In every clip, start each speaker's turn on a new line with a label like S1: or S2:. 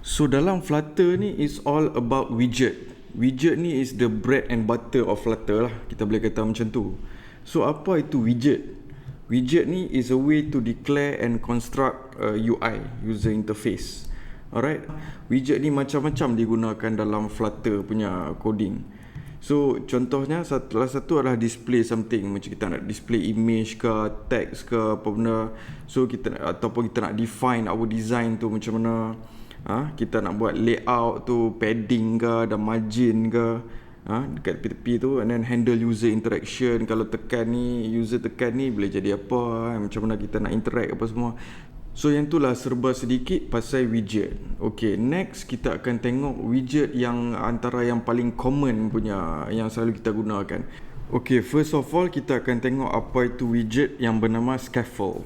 S1: So dalam Flutter ni is all about widget. Widget ni is the bread and butter of Flutter lah, kita boleh kata macam tu. So apa itu widget? Widget ni is a way to declare and construct a UI, user interface. Alright, widget ni macam-macam digunakan dalam Flutter punya coding. So contohnya salah satu adalah display something, macam kita nak display image ke text ke apa benda. So kita ataupun kita nak define our design tu macam mana. Kita nak buat layout tu, padding ke, dan margin ke, dekat tepi-tepi tu, and then handle user interaction. Kalau tekan ni, user tekan ni boleh jadi apa, macam mana kita nak interact apa semua. So yang tu lah serba sedikit pasal widget. Okay, next kita akan tengok widget yang antara yang paling common punya, yang selalu kita gunakan. Okay, first of all kita akan tengok apa itu widget yang bernama scaffold.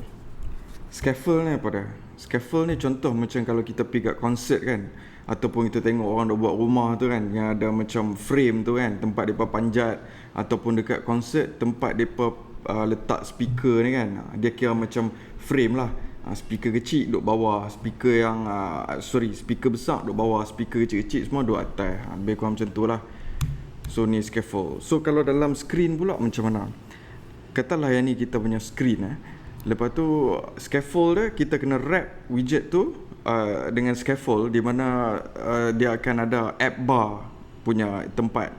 S1: Scaffold ni apa dah? Scaffold ni contoh macam kalau kita pergi kat konsert kan, ataupun kita tengok orang dah buat rumah tu kan, yang ada macam frame tu kan, tempat mereka panjat, ataupun dekat konsert tempat mereka letak speaker ni kan, dia kira macam frame lah. Speaker kecil duduk bawah, speaker yang speaker besar duduk bawah, speaker kecil-kecil semua duduk atas. Lebih kurang macam tu lah. So ni scaffold. So kalau dalam screen pula macam mana? Katalah yang ni kita punya screen Lepas tu scaffold dia, kita kena wrap widget tu dengan scaffold, di mana dia akan ada app bar punya tempat.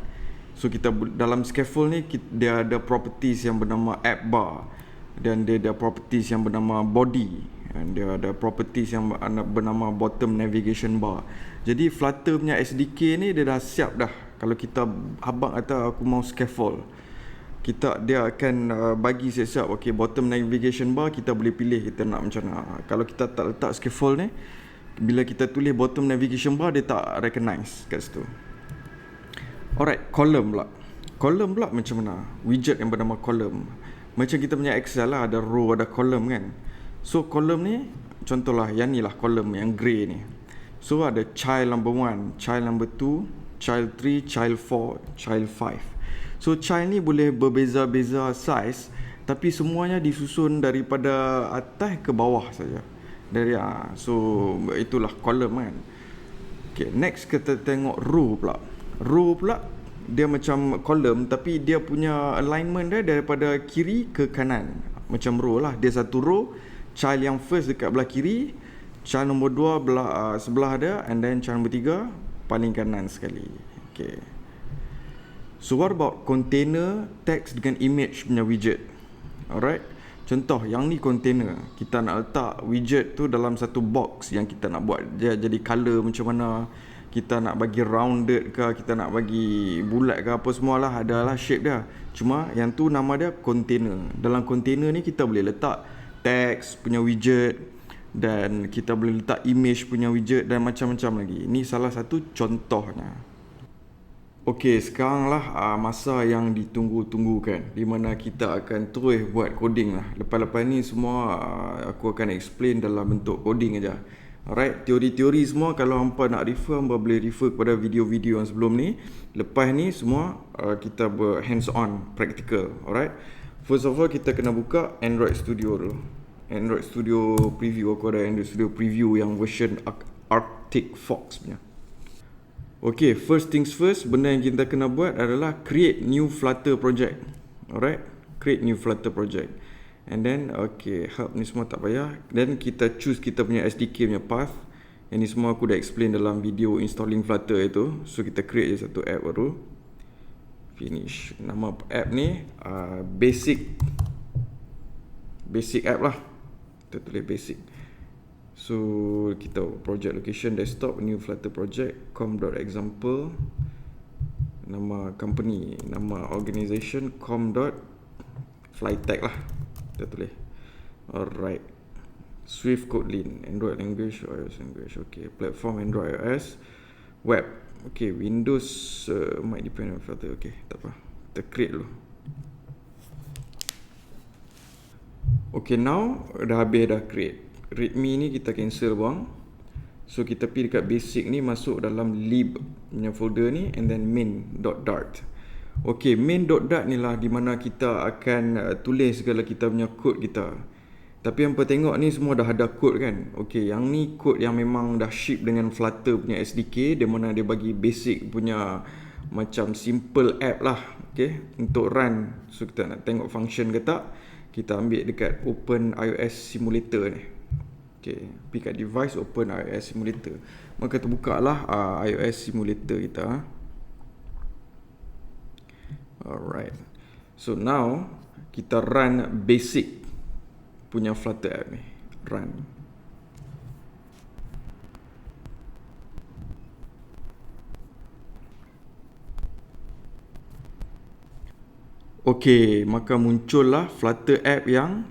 S1: So kita dalam scaffold ni dia ada properties yang bernama app bar, dan dia ada properties yang bernama body, dan dia ada properties yang bernama bottom navigation bar. Jadi Flutter punya SDK ni dia dah siap dah. Kalau kita abang kata aku mau scaffold, dia akan bagi siap-siap, okay, bottom navigation bar kita boleh pilih kita nak macam mana. Kalau kita tak letak scaffold ni, bila kita tulis bottom navigation bar, dia tak recognize kat situ. Alright, column pula macam mana? Widget yang bernama column. Macam kita punya Excel lah, ada row, ada column kan. So column ni, contohlah yang ni lah column yang grey ni. So ada child number 1, child number 2, child 3, child 4, child 5. So child ni boleh berbeza-beza size, tapi semuanya disusun daripada atas ke bawah saja. So itulah column kan. Okay, next kita tengok row pula. Row pula dia macam column, tapi dia punya alignment dia daripada kiri ke kanan. Macam row lah. Dia satu row, child yang first dekat belah kiri, child nombor 2 sebelah dia, and then child nombor 3 paling kanan sekali. Okay. So what about container, text dengan image punya widget? Alright. Contoh yang ni container, kita nak letak widget tu dalam satu box yang kita nak buat dia jadi color macam mana, kita nak bagi rounded ke, kita nak bagi bulat ke, apa semualah, adalah shape dia. Cuma yang tu nama dia container. Dalam container ni kita boleh letak text punya widget, dan kita boleh letak image punya widget, dan macam-macam lagi. Ini salah satu contohnya. Okey, sekarang lah masa yang ditunggu-tunggukan, di mana kita akan terus buat coding lah. Lepas-lepas ni semua aku akan explain dalam bentuk coding aja. Alright, teori-teori semua kalau hampa nak refer, hampa boleh refer kepada video-video yang sebelum ni. Lepas ni semua kita ber hands on practical. Alright. First of all kita kena buka Android Studio dulu. Android Studio Preview, aku ada Android Studio Preview yang version Arctic Fox punya. Okay, first things first, benda yang kita kena buat adalah create new Flutter project. Alright, create new Flutter project. And then, okay, help ni semua tak payah. Then kita choose kita punya SDK punya path. Yang ni semua aku dah explain dalam video installing Flutter itu. So kita create je satu app baru. Finish. Nama app ni basic app lah. Kita tulis basic. So kita project location desktop, new Flutter project, com.example, nama company, nama organisation, com.flytech lah kita tulis. Alright, Swift Kotlin, Android language, iOS language. Okay, platform Android, iOS, web. Okay, Windows might depend on Flutter. Okay, tak apa, kita create dulu. Okay, now dah habis dah create. Readme ni kita cancel buang. So kita pergi dekat basic ni, masuk dalam lib punya folder ni, and then main.dart. Okay, main.dart ni lah di mana kita akan tulis segala kita punya code kita. Tapi yang tengok ni semua dah ada kod kan. Okey, yang ni kod yang memang dah ship dengan Flutter punya SDK, di mana dia bagi basic punya macam simple app lah. Okey, untuk run. So kita nak tengok function ke tak, kita ambil dekat open iOS simulator ni. Okey, pergi kat device, open iOS simulator. Maka terbuka lah iOS simulator kita. Alright. So now kita run basic punya Flutter app ni. Run. Okey, maka muncullah Flutter app yang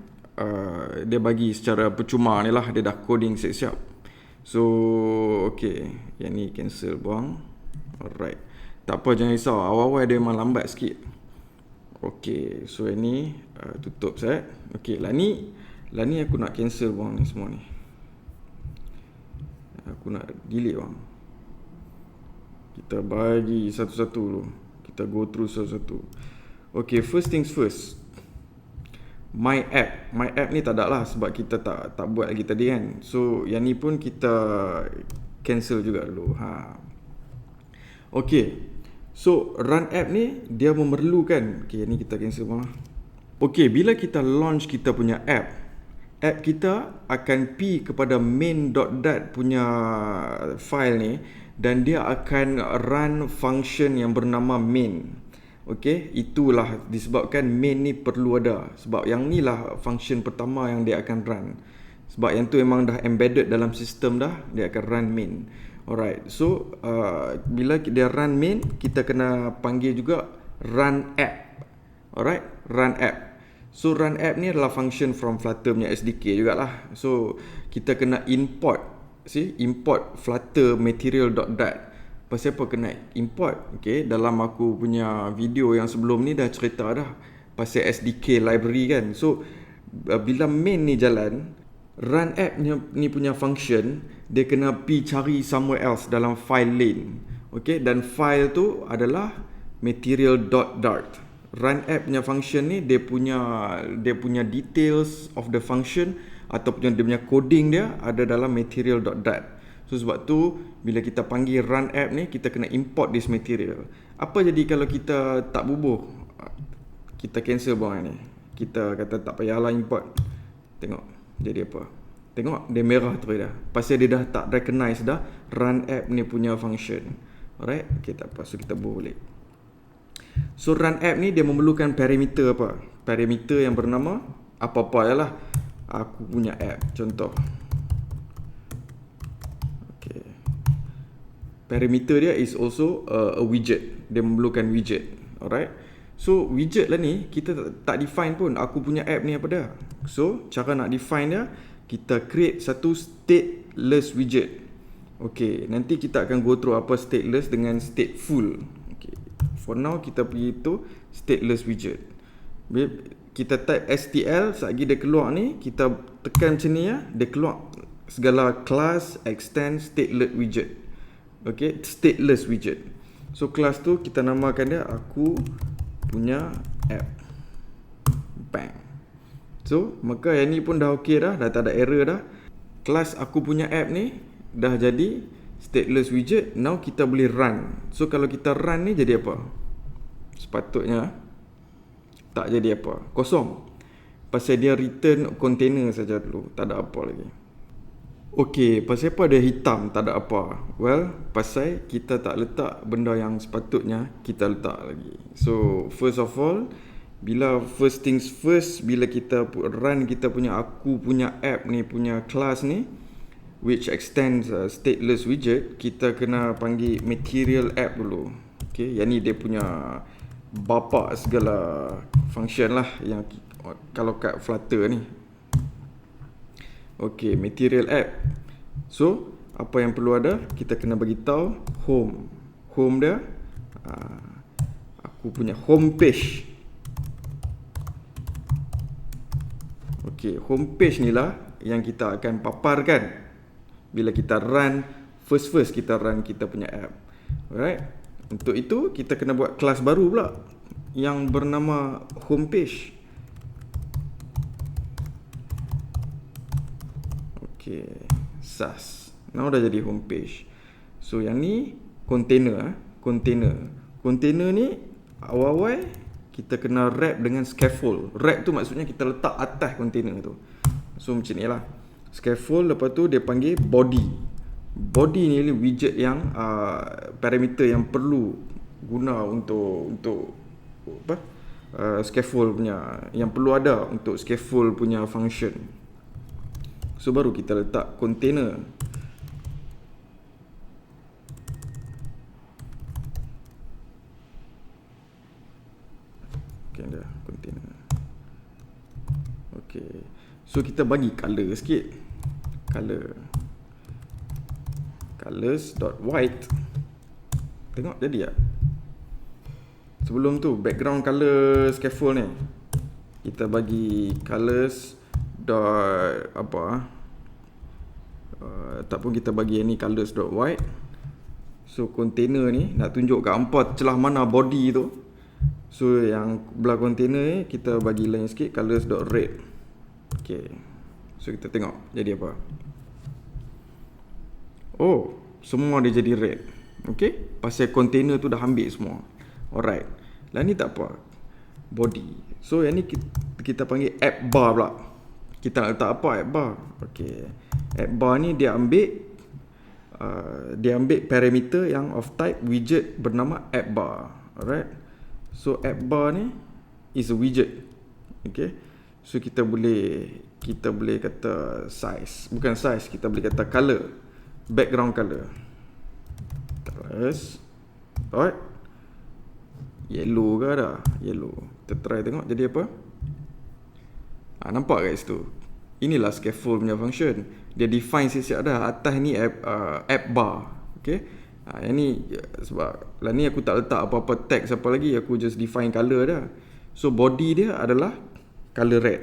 S1: dia bagi secara percuma ni lah. Dia dah coding siap-siap. So okey, yang ni cancel, buang. Alright. Tak apa, jangan risau. Awal-awal dia memang lambat sikit. Okey, so yang ni tutup saya. Okey, lah ni aku nak cancel buang ni semua ni. Aku nak delete bang. Kita bagi satu-satu dulu. Kita go through satu-satu. Okey, first things first. My app ni tak ada lah sebab kita tak buat lagi tadi kan. So yang ni pun kita cancel juga dulu. Okey. So run app ni dia memerlukan, okey ni kita cancel bang. Okey, bila kita launch kita punya app kita akan pergi kepada main.dat punya file ni dan dia akan run function yang bernama main. Okey, itulah disebabkan main ni perlu ada. Sebab yang ni lah function pertama yang dia akan run. Sebab yang tu memang dah embedded dalam sistem dah, dia akan run main. Alright, so bila dia run main, kita kena panggil juga run app. Alright, run app. So run app ni adalah function from Flutter punya SDK jugalah. So kita kena import Flutter material.dat. Pasal apa kena import? Okay, dalam aku punya video yang sebelum ni dah cerita dah pasal SDK library kan. So bila main ni jalan, run app ni punya function dia kena pergi cari somewhere else dalam file lain. Okay, dan file tu adalah material.dart. Run app punya function ni dia punya details of the function ataupun dia punya coding dia ada dalam material.dart. So sebab tu bila kita panggil run app ni, kita kena import this material. Apa jadi kalau kita tak bubuh? Kita cancel bawang ni. Kita kata tak payahlah import. Tengok jadi apa? Tengok dia merah terus dah. Pasal dia dah tak recognize dah run app ni punya function. Alright, okay, tak apa. So kita bubuh balik. So run app ni dia memerlukan parameter apa? Parameter yang bernama apa-apa lah. Aku punya app. Contoh. Parameter dia is also a widget. Dia memerlukan widget. Alright. So widget lah ni kita tak define pun aku punya app ni apa dah. So cara nak define dia, kita create satu stateless widget. Okay, nanti kita akan go through apa stateless dengan stateful. Okay, for now kita pergi tu stateless widget. Kita type STL, sekejap dia keluar ni, kita tekan macam ni ya, dia keluar segala class, extend, stateless widget. Okay, stateless widget. So kelas tu kita namakan dia aku punya app. Bang. So maka yang ni pun dah okey dah tak ada error dah. Kelas aku punya app ni dah jadi stateless widget. Now kita boleh run. So kalau kita run ni jadi apa? Sepatutnya tak jadi apa? Kosong. Pasal dia return container saja dulu, tak ada apa lagi. Okey, pasal apa dia hitam, tak ada apa? Well, pasal kita tak letak benda yang sepatutnya kita letak lagi. So, first of all, first things first, bila kita run kita punya aku punya app ni, punya class ni, which extends stateless widget, kita kena panggil material app dulu. Okey, yang ni dia punya bapa segala function lah yang kalau kat Flutter ni. Okey, material app. So, apa yang perlu ada? Kita kena bagi tahu home. Home dia aku punya home page. Okey, home page ni lah yang kita akan paparkan bila kita run first kita run kita punya app. Alright. Untuk itu kita kena buat kelas baru pula yang bernama home page. Okay, SAS. Now dah jadi homepage. So yang ni container. Container ni awal-awal kita kena wrap dengan scaffold. Wrap tu maksudnya kita letak atas container tu. So macam ni lah. Scaffold, lepas tu dia panggil body. Body ni widget yang parameter yang perlu guna untuk apa? Scaffold punya, yang perlu ada untuk scaffold punya function. So baru kita letak container. Okay, dah container. Okay, so kita bagi color sikit. Colors.white. Tengok jadi tak? Sebelum tu background color scaffold ni kita bagi colors dot apa ataupun kita bagi yang ni colors.white. So container ni nak tunjuk kat hampa celah mana body tu. So yang belah container ni kita bagi lain sikit, colors.red. Okay, so kita tengok jadi apa. Oh, semua dia jadi red. Okay, pasal container tu dah ambil semua. Alright, lah ni tak apa, body. So yang ni kita panggil app bar pula. Kita nak letak apa app bar? Okay, app bar ni dia ambil parameter yang of type widget bernama app bar. Alright, so app bar ni is a widget. Okay, so kita boleh kata size, bukan size, kita boleh kata color, background color. Terus alright, yellow ke dah? Yellow. Kita try tengok jadi apa. Nampak kat situ. Inilah scaffold punya function. Dia define siap-siap dah. Atas ni app bar. Okay, yang ni sebab lah ni aku tak letak apa-apa text apa lagi, aku just define color dah. So body dia adalah color red.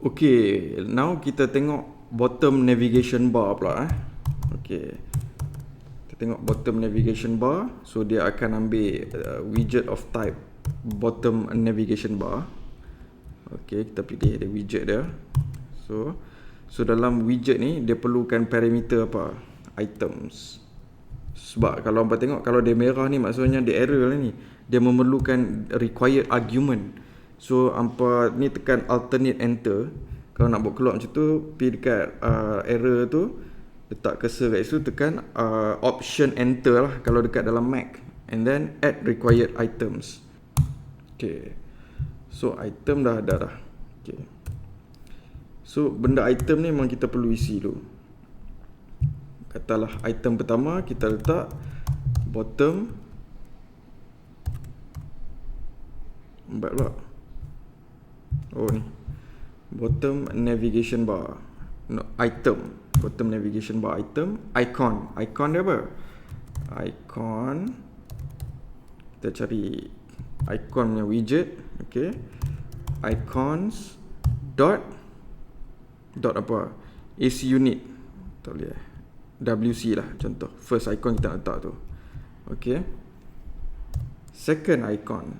S1: Okay, now kita tengok bottom navigation bar pula. Okay, kita tengok bottom navigation bar. So dia akan ambil widget of type bottom navigation bar. Okay, kita pilih ada widget dia. So dalam widget ni dia perlukan parameter apa? Items. Sebab kalau hampa tengok, kalau dia merah ni maksudnya dia error lah ni. Dia memerlukan required argument. So hampa ni tekan alternate enter. Kalau nak buat keluar macam tu, pergi dekat error tu, letak cursor kat situ, tekan option enter lah kalau dekat dalam Mac, and then add required items. Okay, so item dah ada dah. Okay, so benda item ni memang kita perlu isi dulu. Katalah item pertama kita letak bottom lambat pula. Oh ni bottom navigation bar, no, item, bottom navigation bar item, icon dia apa? Icon, kita cari icon punya widget. Okay, icons dot apa? AC unit, tak boleh WC lah contoh. First icon kita nak letak tu. Okay, second icon,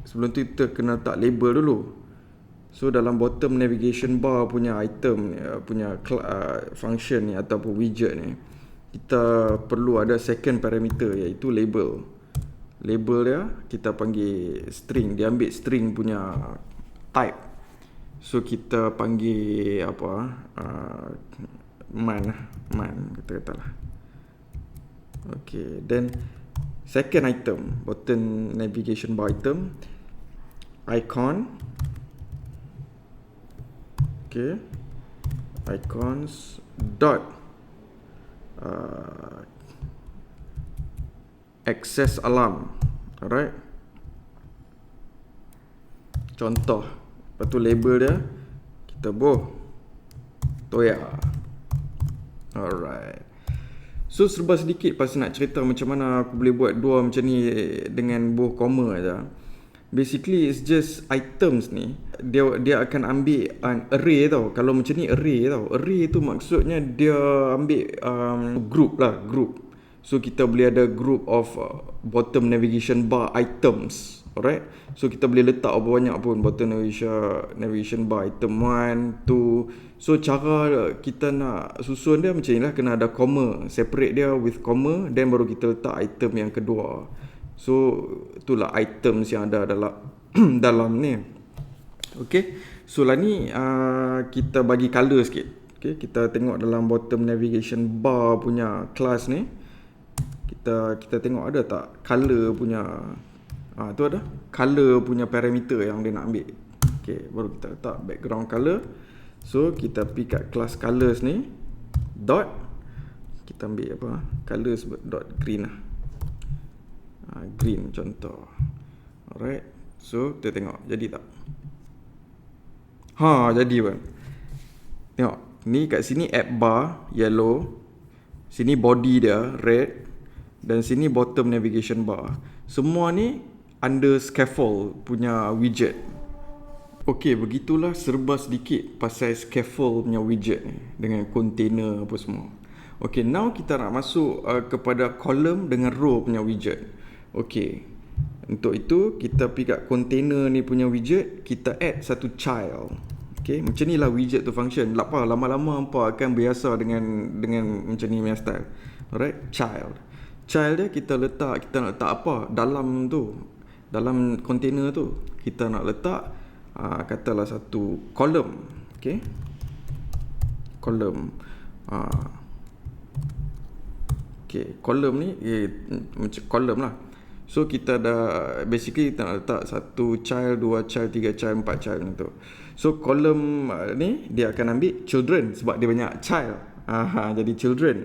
S1: sebelum tu kita kena letak label dulu. So dalam bottom navigation bar punya item punya function ni ataupun widget ni, kita perlu ada second parameter iaitu label. Label dia kita panggil string. Dia ambil string punya type. So kita panggil apa? Man kata-katalah. Okay, then second item, bottom navigation bar item, icon. Okay, icons dot access alarm. Alright, contoh. Lepas tu label dia kita toya. Alright, so serba sedikit pasal nak cerita macam mana aku boleh buat dua macam ni dengan buah koma aja. Basically it's just items ni dia akan ambil array tau. Kalau macam ni array tau. Array tu maksudnya dia ambil group lah, group. So kita boleh ada group of bottom navigation bar items. Alright. So kita boleh letak banyak pun bottom navigation bar item 1, 2. So cara kita nak susun dia macam ni lah, kena ada comma, separate dia with comma, then baru kita letak item yang kedua. So itulah items yang ada dalam dalam ni. Okay. So lah ni kita bagi color sikit. Okay, kita tengok dalam bottom navigation bar punya class ni, kita tengok ada tak color punya tu ada color punya parameter yang dia nak ambil. Okay, baru kita letak background color. So kita pergi kat class colors ni, dot, kita ambil apa, colors dot green lah, green contoh. Alright, so kita tengok jadi tak. Jadi pun. Tengok ni kat sini app bar yellow, sini body dia red, dan sini bottom navigation bar. Semua ni under scaffold punya widget. Okey, begitulah serba sedikit pasal scaffold punya widget ni dengan container apa semua. Okey, now kita nak masuk kepada column dengan row punya widget. Okey, untuk itu kita pergi kat container ni punya widget, kita add satu child. Okay, macam ni lah widget tu function. Lama-lama hampa akan biasa dengan macam ni punya style. Alright, child dia kita nak letak apa dalam tu, dalam container tu kita nak letak katalah satu column. Okay, column. Okay, column ni macam column lah. So kita dah basically kita nak letak satu child, dua child, tiga child, empat child macam tu. So column ni dia akan ambil children sebab dia banyak child. Jadi children.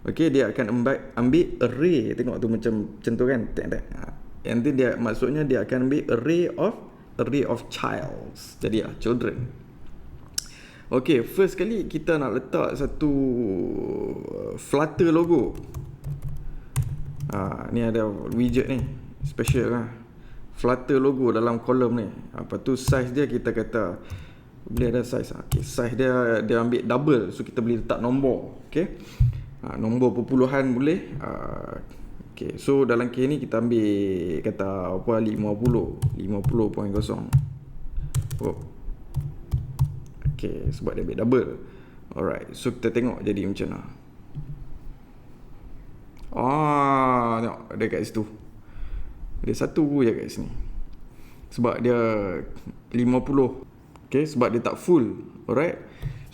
S1: Okay, dia akan ambil array. Tengok tu macam tu kan. Nanti dia maksudnya dia akan ambil array of childs. Jadi children. Okay, first kali kita nak letak satu Flutter logo. Ni ada widget ni special lah, Flutter logo dalam kolom ni. Apa tu size dia, kita kata boleh ada size. Okay, size dia ambil double, so kita boleh letak nombor. Okay, nombor perpuluhan boleh. Okay, so dalam kes ni kita ambil kata apa 50.0. Okay, sebab dia ambil double. Alright, so kita tengok jadi macam mana. Tengok ada kat situ. Ada satu je kat sini. Sebab dia 50. Okay, sebab dia tak full. Alright.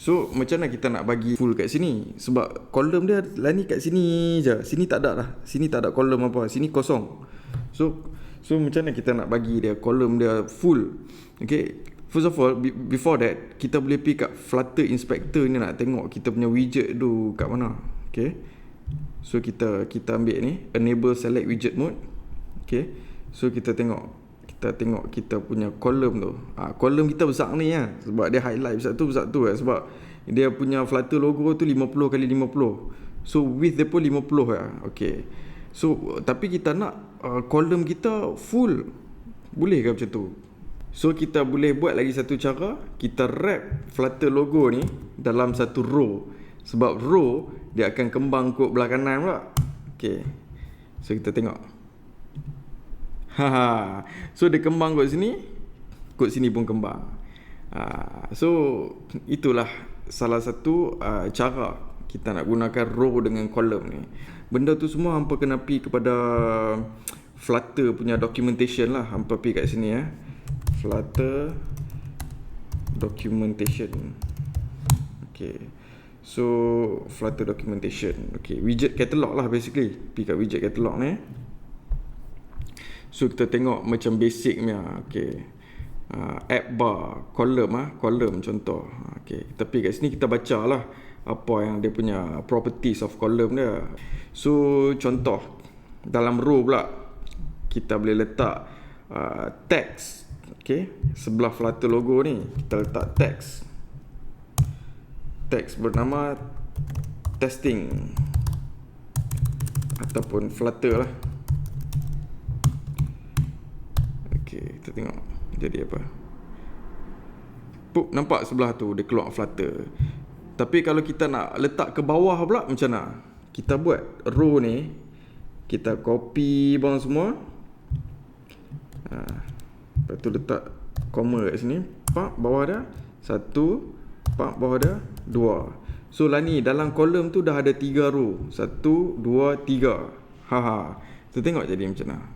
S1: So macam mana kita nak bagi full kat sini? Sebab kolom dia lah ni kat sini je. Sini tak ada lah. Sini tak ada kolom apa. Sini kosong. So macam mana kita nak bagi dia kolom dia full? Okay, first of all, before that, kita boleh pergi kat Flutter Inspector ni nak tengok kita punya widget tu kat mana. Okay, so kita ambil ni enable select widget mode. Okay, so kita tengok kita punya kolom tu. Kolom kita besar ni lah, sebab dia highlight besar tu lah, sebab dia punya Flutter logo tu 50 kali 50. So width dia pun 50 lah. Okay, so tapi kita nak kolom kita full. Boleh ke macam tu? So kita boleh buat lagi satu cara. Kita wrap Flutter logo ni dalam satu row. Sebab row dia akan kembang kot belah kanan pula. Okay, so kita tengok. So dia kembang kot sini pun kembang. So itulah salah satu cara kita nak gunakan row dengan column ni. Benda tu semua hampa kena pergi kepada Flutter punya documentation lah. Hampa pergi kat sini ya. Flutter documentation. Okay, so Flutter documentation. Okay, widget catalog lah basically. Pergi kat widget catalog ni. So kita tengok macam basic punya. Okay, app bar, column contoh. Okay, tapi kat sini kita baca lah apa yang dia punya properties of column dia. So contoh dalam row pula kita boleh letak text. Okay, sebelah Flutter logo ni kita letak text bernama testing ataupun Flutter lah. Okay, kita tengok jadi apa. Nampak sebelah tu dia keluar Flutter. Tapi kalau kita nak letak ke bawah pula macam mana? Kita buat row ni Kita copy bang semua. Lepas tu letak comma kat sini. Pak, bawah dah. 1. Pak, bawah dah. 2. So lah ni, dalam kolom tu dah ada 3 row. 1, 2, 3. Haha. So tengok jadi macam mana.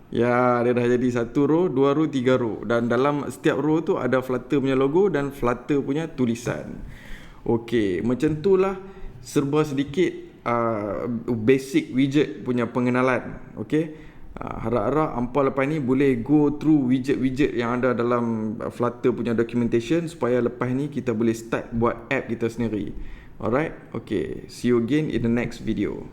S1: Ya, dia dah jadi 1 row, 2 row, 3 row. Dan dalam setiap row tu ada Flutter punya logo dan Flutter punya tulisan. Okey, macam tu lah serba sedikit basic widget punya pengenalan. Okey. Harap-harap hampa lepas ni boleh go through widget-widget yang ada dalam Flutter punya documentation supaya lepas ni kita boleh start buat app kita sendiri. Alright, okay. See you again in the next video.